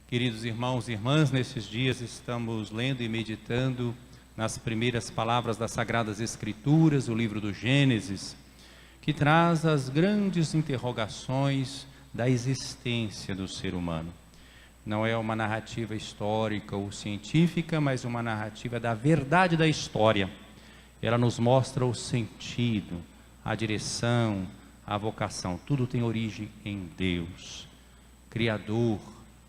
Queridos irmãos e irmãs, nesses dias estamos lendo e meditando nas primeiras palavras das Sagradas Escrituras, o livro do Gênesis, que traz as grandes interrogações da existência do ser humano. Não é uma narrativa histórica ou científica, mas uma narrativa da verdade da história. Ela nos mostra o sentido, a direção, a vocação. Tudo tem origem em Deus, Criador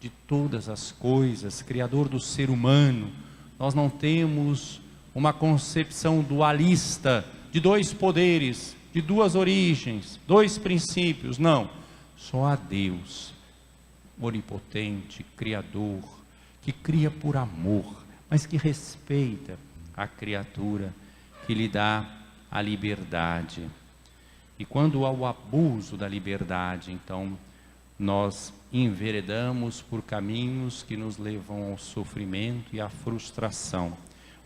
de todas as coisas, Criador do ser humano. Nós não temos uma concepção dualista de dois poderes, de duas origens, dois princípios, não. Só há Deus, onipotente, Criador, que cria por amor, mas que respeita a criatura, que lhe dá a liberdade. E quando há o abuso da liberdade, então nós enveredamos por caminhos que nos levam ao sofrimento e à frustração.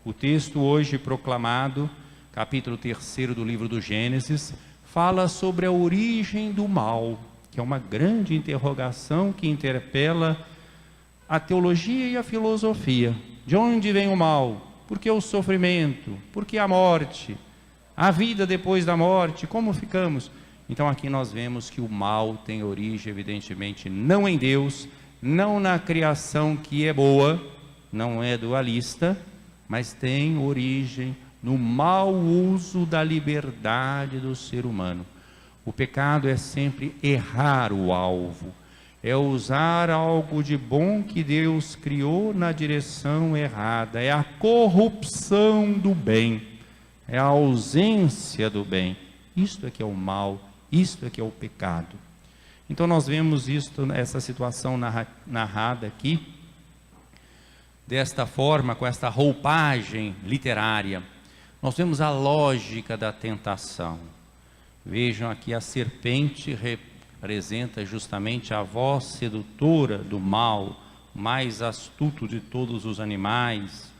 O texto hoje proclamado, capítulo 3 do livro do Gênesis, fala sobre a origem do mal, que é uma grande interrogação que interpela a teologia e a filosofia. De onde vem o mal? Por que o sofrimento? Por que a morte? A vida depois da morte? Como ficamos? Então aqui nós vemos que o mal tem origem, evidentemente, não em Deus, não na criação que é boa, não é dualista, mas tem origem no mau uso da liberdade do ser humano. O pecado é sempre errar o alvo, é usar algo de bom que Deus criou na direção errada, é a corrupção do bem, é a ausência do bem. Isto é que é o mal, isto é que é o pecado. Então nós vemos essa situação narrada aqui, desta forma, com esta roupagem literária. Nós vemos a lógica da tentação. Vejam aqui, a serpente representa justamente a voz sedutora do mal, mais astuto de todos os animais.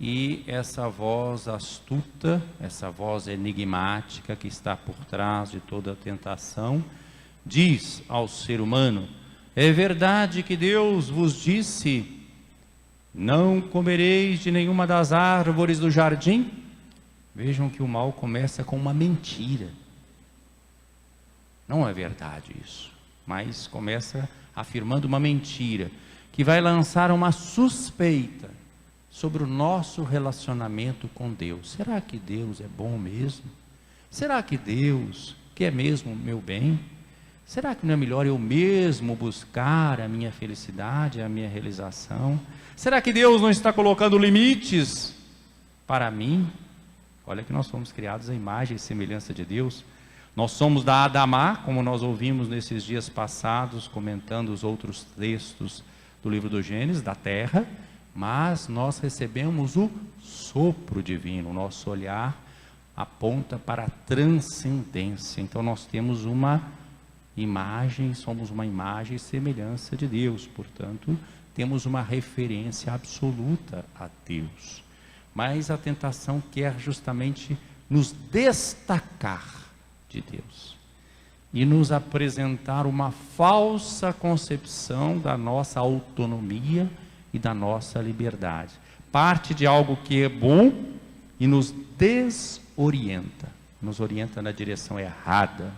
E essa voz astuta, essa voz enigmática que está por trás de toda a tentação, diz ao ser humano: é verdade que Deus vos disse, não comereis de nenhuma das árvores do jardim? Vejam que o mal começa com uma mentira. Não é verdade isso, mas começa afirmando uma mentira, que vai lançar uma suspeita sobre o nosso relacionamento com Deus. Será que Deus é bom mesmo? Será que Deus quer mesmo o meu bem? Será que não é melhor eu mesmo buscar a minha felicidade, a minha realização? Será que Deus não está colocando limites para mim? Olha que nós fomos criados à imagem e semelhança de Deus. Nós somos da Adamá, como nós ouvimos nesses dias passados, comentando os outros textos do livro do Gênesis, da terra, mas nós recebemos o sopro divino. O nosso olhar aponta para a transcendência. Então nós temos uma imagem, somos uma imagem e semelhança de Deus, portanto temos uma referência absoluta a Deus. Mas a tentação quer justamente nos destacar de Deus e nos apresentar uma falsa concepção da nossa autonomia e da nossa liberdade. Parte de algo que é bom e nos desorienta, nos orienta na direção errada.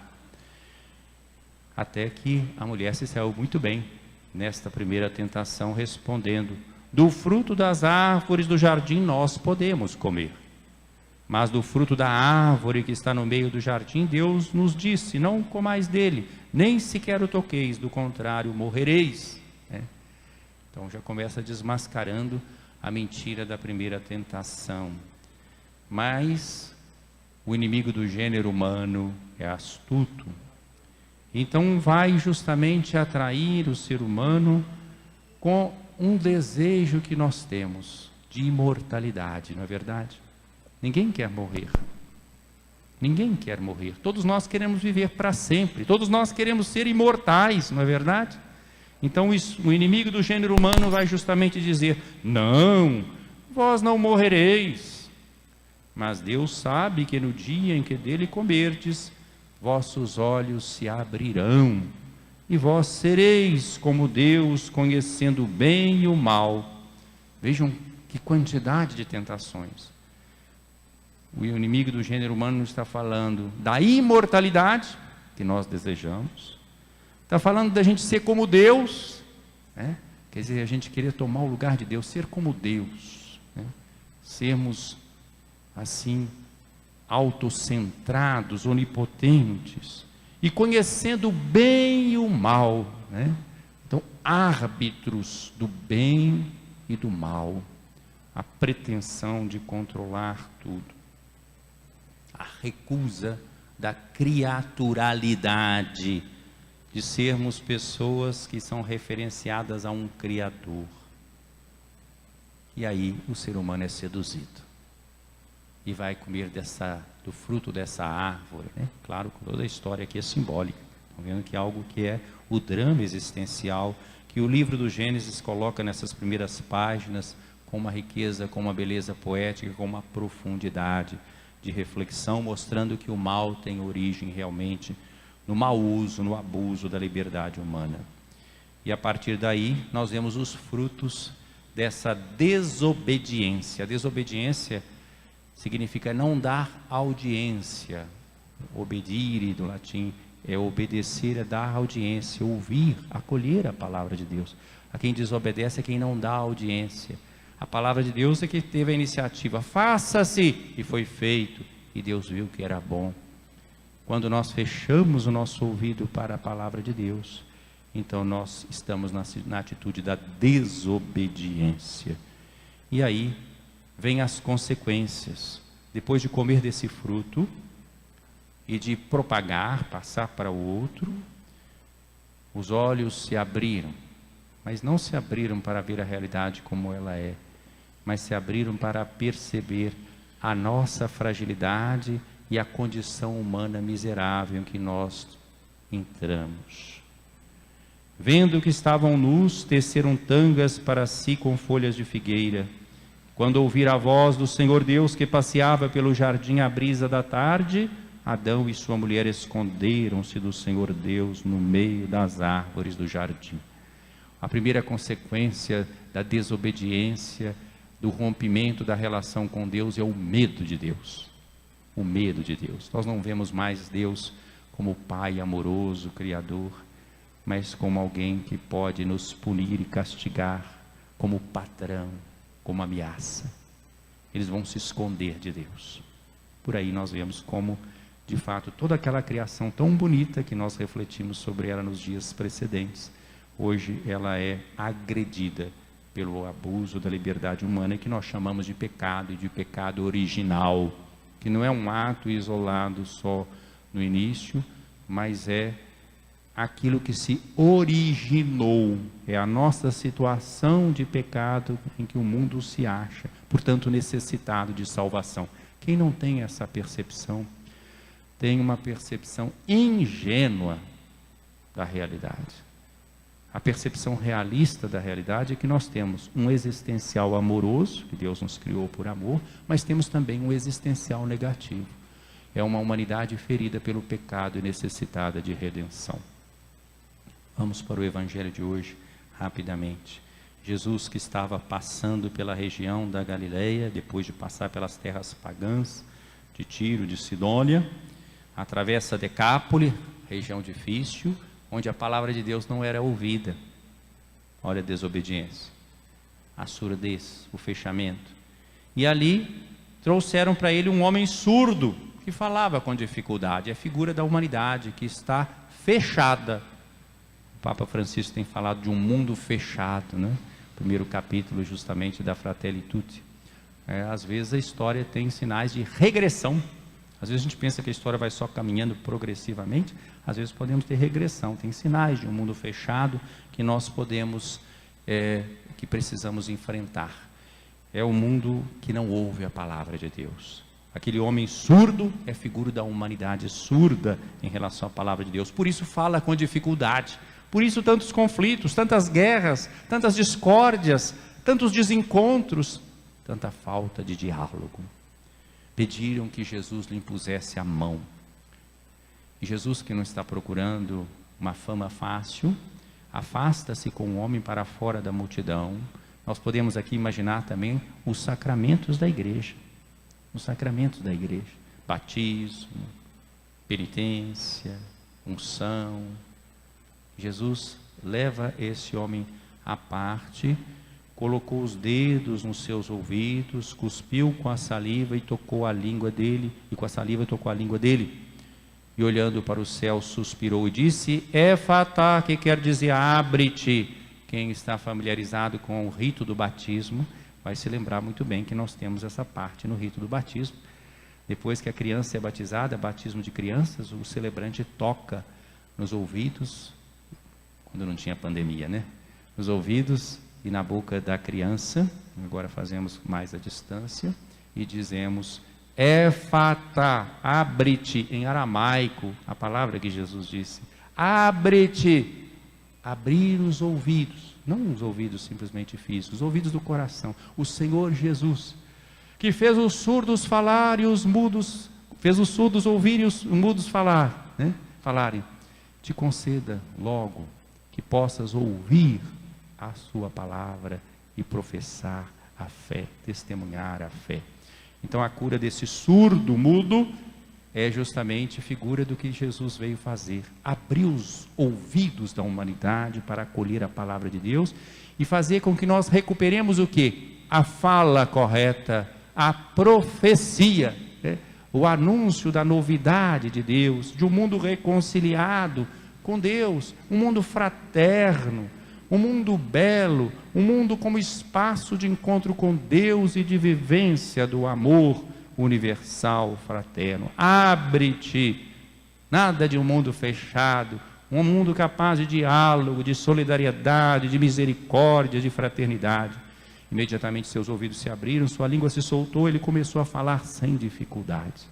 Até que a mulher se saiu muito bem nesta primeira tentação, respondendo: do fruto das árvores do jardim nós podemos comer, mas do fruto da árvore que está no meio do jardim, Deus nos disse: não comais dele, nem sequer o toqueis, do contrário morrereis. Então já começa desmascarando a mentira da primeira tentação. Mas o inimigo do gênero humano é astuto. Então vai justamente atrair o ser humano com um desejo que nós temos de imortalidade, não é verdade? Ninguém quer morrer. Ninguém quer morrer. Todos nós queremos viver para sempre. Todos nós queremos ser imortais, não é verdade? Então o inimigo do gênero humano vai justamente dizer: não, vós não morrereis. Mas Deus sabe que no dia em que dele comerdes, vossos olhos se abrirão e vós sereis como Deus, conhecendo o bem e o mal. Vejam que quantidade de tentações. O inimigo do gênero humano está falando da imortalidade que nós desejamos, está falando da gente ser como Deus, né? Quer dizer, a gente querer tomar o lugar de Deus, ser como Deus, né? Sermos assim autocentrados, onipotentes, e conhecendo o bem e o mal, né? Então, árbitros do bem e do mal, a pretensão de controlar tudo, a recusa da criaturalidade, de sermos pessoas que são referenciadas a um Criador. E aí o ser humano é seduzido e vai comer do fruto dessa árvore, né? Claro que toda a história aqui é simbólica. Estão vendo que é algo que é o drama existencial que o livro do Gênesis coloca nessas primeiras páginas, com uma riqueza, com uma beleza poética, com uma profundidade de reflexão, mostrando que o mal tem origem realmente no mau uso, no abuso da liberdade humana. E a partir daí nós vemos os frutos dessa desobediência. A desobediência significa não dar audiência. Obedire, do latim, é obedecer, é dar audiência, ouvir, acolher a palavra de Deus. A quem desobedece é quem não dá audiência. A palavra de Deus é que teve a iniciativa, faça-se, e foi feito, e Deus viu que era bom. Quando nós fechamos o nosso ouvido para a palavra de Deus, então nós estamos na atitude da desobediência. E aí vem as consequências. Depois de comer desse fruto e de propagar, passar para o outro, os olhos se abriram, mas não se abriram para ver a realidade como ela é, mas se abriram para perceber a nossa fragilidade e a condição humana miserável em que nós entramos. Vendo que estavam nus, teceram tangas para si com folhas de figueira. Quando ouvir a voz do Senhor Deus que passeava pelo jardim à brisa da tarde, Adão e sua mulher esconderam-se do Senhor Deus no meio das árvores do jardim. A primeira consequência da desobediência, do rompimento da relação com Deus, é o medo de Deus. O medo de Deus. Nós não vemos mais Deus como Pai amoroso, Criador, mas como alguém que pode nos punir e castigar, como patrão, como ameaça. Eles vão se esconder de Deus. Por aí nós vemos como, de fato, toda aquela criação tão bonita que nós refletimos sobre ela nos dias precedentes, hoje ela é agredida pelo abuso da liberdade humana, que nós chamamos de pecado, e de pecado original, que não é um ato isolado só no início, mas é aquilo que se originou, é a nossa situação de pecado em que o mundo se acha, portanto necessitado de salvação. Quem não tem essa percepção, tem uma percepção ingênua da realidade. A percepção realista da realidade é que nós temos um existencial amoroso, que Deus nos criou por amor, mas temos também um existencial negativo. É uma humanidade ferida pelo pecado e necessitada de redenção. Vamos para o Evangelho de hoje, rapidamente. Jesus, que estava passando pela região da Galileia, depois de passar pelas terras pagãs, de Tiro, de Sidônia, atravessa Decápole, região difícil, onde a palavra de Deus não era ouvida. Olha a desobediência, a surdez, o fechamento. E ali trouxeram para ele um homem surdo, que falava com dificuldade. É a figura da humanidade que está fechada. O Papa Francisco tem falado de um mundo fechado, né? Primeiro capítulo justamente da Fratelli Tutti. Às vezes a história tem sinais de regressão. Às vezes a gente pensa que a história vai só caminhando progressivamente, às vezes podemos ter regressão, tem sinais de um mundo fechado que nós podemos, que precisamos enfrentar. É o mundo que não ouve a palavra de Deus. Aquele homem surdo é figura da humanidade surda em relação à palavra de Deus, por isso fala com dificuldade, por isso tantos conflitos, tantas guerras, tantas discórdias, tantos desencontros, tanta falta de diálogo. Pediram que Jesus lhe impusesse a mão. E Jesus, que não está procurando uma fama fácil, afasta-se com o homem para fora da multidão. Nós podemos aqui imaginar também os sacramentos da igreja. Os sacramentos da igreja. Batismo, penitência, unção. Jesus leva esse homem à parte, colocou os dedos nos seus ouvidos, cuspiu com a saliva e tocou a língua dele, e com a saliva tocou a língua dele. E olhando para o céu, suspirou e disse: Éfata, que quer dizer abre-te. Quem está familiarizado com o rito do batismo vai se lembrar muito bem que nós temos essa parte no rito do batismo. Depois que a criança é batizada, batismo de crianças, o celebrante toca nos ouvidos, quando não tinha pandemia, né? Nos ouvidos e na boca da criança. Agora fazemos mais à distância e dizemos: Éfata, abre-te, em aramaico, a palavra que Jesus disse. Abre-te. Abrir os ouvidos, não os ouvidos simplesmente físicos, os ouvidos do coração. O Senhor Jesus, que fez os surdos falar e os mudos, fez os surdos ouvir e os mudos falar, né? Falarem, te conceda logo que possas ouvir a sua palavra e professar a fé, testemunhar a fé. Então a cura desse surdo, mudo, é justamente figura do que Jesus veio fazer, abrir os ouvidos da humanidade para acolher a palavra de Deus e fazer com que nós recuperemos o quê? A fala correta, a profecia, né? O anúncio da novidade de Deus, de um mundo reconciliado com Deus, um mundo fraterno, um mundo belo, um mundo como espaço de encontro com Deus e de vivência do amor universal, fraterno. Abre-te, nada de um mundo fechado, um mundo capaz de diálogo, de solidariedade, de misericórdia, de fraternidade. Imediatamente seus ouvidos se abriram, sua língua se soltou, ele começou a falar sem dificuldades.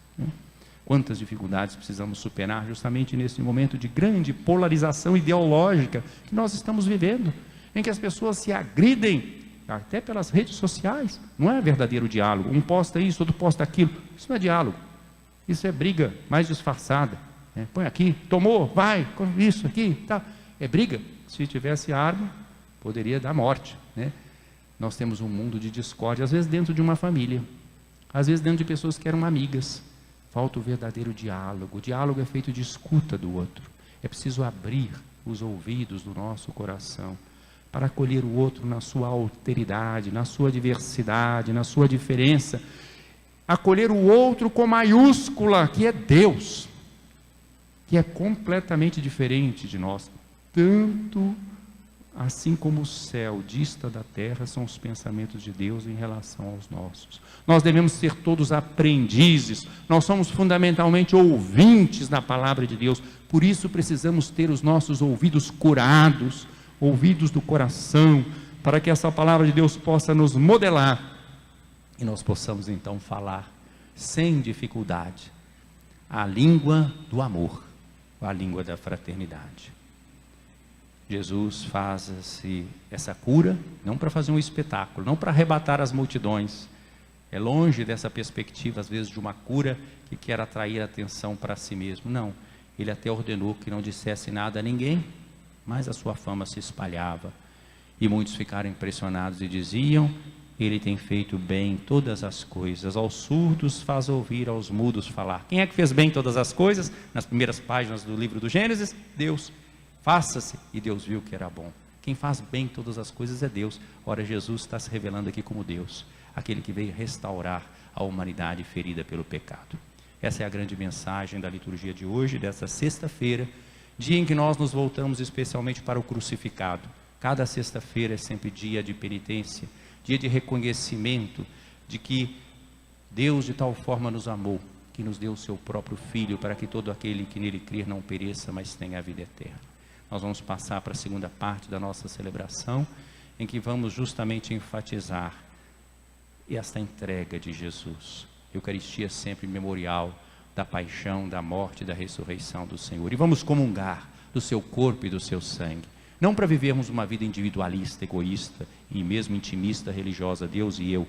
Quantas dificuldades precisamos superar justamente nesse momento de grande polarização ideológica que nós estamos vivendo, em que as pessoas se agridem até pelas redes sociais. Não é verdadeiro diálogo. Um posta isso, outro posta aquilo. Isso não é diálogo. Isso é briga mais disfarçada. Põe aqui, tomou, vai, isso aqui, tá. É briga. Se tivesse arma, poderia dar morte, né? Nós temos um mundo de discórdia, às vezes dentro de uma família, às vezes dentro de pessoas que eram amigas. Falta o verdadeiro diálogo. O diálogo é feito de escuta do outro. É preciso abrir os ouvidos do nosso coração para acolher o outro na sua alteridade, na sua diversidade, na sua diferença. Acolher o outro com maiúscula, que é Deus, que é completamente diferente de nós. Tanto assim como o céu dista da terra, são os pensamentos de Deus em relação aos nossos. Nós devemos ser todos aprendizes, nós somos fundamentalmente ouvintes da palavra de Deus, por isso precisamos ter os nossos ouvidos curados, ouvidos do coração, para que essa palavra de Deus possa nos modelar, e nós possamos então falar sem dificuldade a língua do amor, a língua da fraternidade. Jesus faz essa cura, não para fazer um espetáculo, não para arrebatar as multidões. É longe dessa perspectiva, às vezes, de uma cura que quer atrair a atenção para si mesmo. Não, ele até ordenou que não dissesse nada a ninguém, mas a sua fama se espalhava. E muitos ficaram impressionados e diziam: ele tem feito bem todas as coisas, aos surdos faz ouvir, aos mudos falar. Quem é que fez bem todas as coisas? Nas primeiras páginas do livro do Gênesis, Deus. Faça-se, e Deus viu que era bom. Quem faz bem todas as coisas é Deus. Ora, Jesus está se revelando aqui como Deus, aquele que veio restaurar a humanidade ferida pelo pecado. Essa é a grande mensagem da liturgia de hoje, dessa sexta-feira, dia em que nós nos voltamos especialmente para o crucificado. Cada sexta-feira é sempre dia de penitência, dia de reconhecimento de que Deus de tal forma nos amou, que nos deu o seu próprio Filho, para que todo aquele que nele crer não pereça, mas tenha a vida eterna. Nós vamos passar para a segunda parte da nossa celebração, em que vamos justamente enfatizar esta entrega de Jesus. Eucaristia sempre memorial da paixão, da morte e da ressurreição do Senhor. E vamos comungar do seu corpo e do seu sangue. Não para vivermos uma vida individualista, egoísta e mesmo intimista, religiosa, Deus e eu,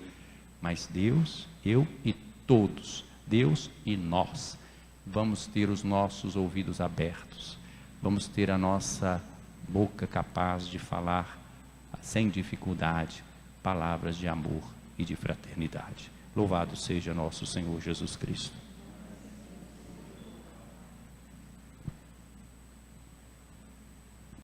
mas Deus, eu e todos, Deus e nós. Vamos ter os nossos ouvidos abertos. vamos ter a nossa boca capaz de falar sem dificuldade palavras de amor e de fraternidade. Louvado seja nosso Senhor Jesus Cristo.